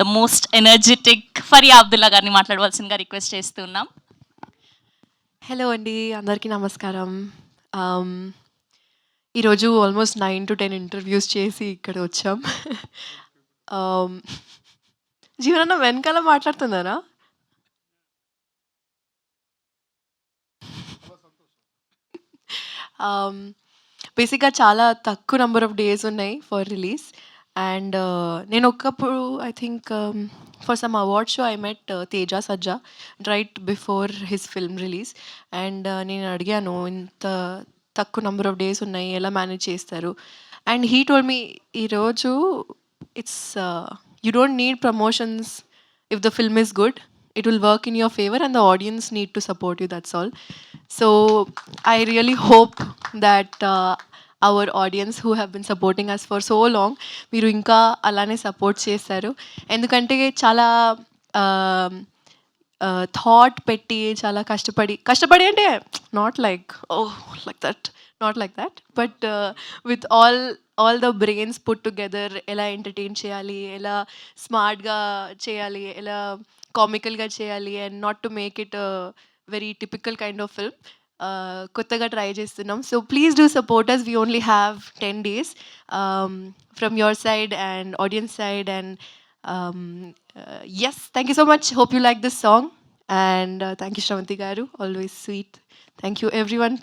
The most energetic Faria Abdullah గారిని మాట్లాడవలసిందిగా request చేస్తున్నాం. హలో అండి, అందరికీ నమస్కారం. ఈరోజు ఆల్మోస్ట్ 9 to 10 ఇంటర్వ్యూస్ చేసి ఇక్కడ వచ్చాం. జీవనన్న వెనకాల మాట్లాడుతున్నారా? బేసిక్గా చాలా తక్కువ నెంబర్ ఆఫ్ డేస్ ఉన్నాయి ఫర్ రిలీజ్. అండ్ నేను ఒకప్పుడు I think for some award show I met Teja Sajja right before his film release. And నేను అడిగాను, ఇంత తక్కువ నెంబర్ ఆఫ్ డేస్ ఉన్నాయి, ఎలా మేనేజ్ చేస్తారు? అండ్ హీ టోల్డ్ మీ, ఈరోజు it's you don't need promotions. If the film is good, it will work in your favor and the audience need to support you, that's all. So I really hope that our audience who have been supporting us for so long, మీరు ఇంకా అలానే support చేస్తారు. ఎందుకంటే చాలా thought పెట్టి చాలా కష్టపడి అంటే not like not like that, but with all the brains put together ఎలా ఎంటర్టైన్ చేయాలి, ఎలా స్మార్ట్గా చేయాలి, ఎలా కామికల్గా చేయాలి, and not to make it very typical kind of film. కొత్తగా ట్రై చేస్తున్నాం. So please do support us. We only have 10 days from your side and audience side. And yes, thank you so much. Hope you like this song. And thank you, Shravanti Garu. Always sweet. Thank you, everyone.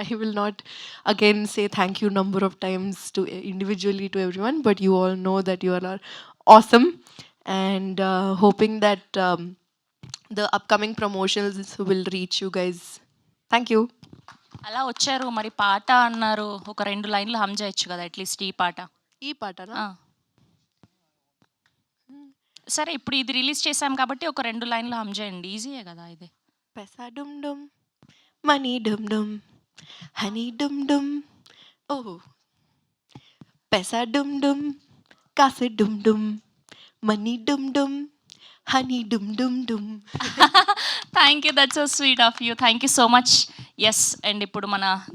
I will not again say thank you number of times to individually to everyone, but you all know that you all are awesome. And hoping that the upcoming promotions will reach you guys. Thank you. అలా వచ్చారు, మరి పాట అన్నారు, ఒక 2 లైన్లు హమ్ చేయొచ్చు కదా at least ఈ పాట. ఈ పాటనా? సరే, ఇప్పుడు ఇది రిలీజ్ చేశాం కాబట్టి ఒక 2 లైన్లు హమ్ చేయండి, ఈజీయే కదా ఇది. Pesa dum dum, money dum dum, honey dum dum. Oh, pesa dum dum, kaase dum dum, money dum dum, honey dum dum dum. Thank you, that's so sweet of you. Thank you so much. Yes, and ఇప్పుడు మన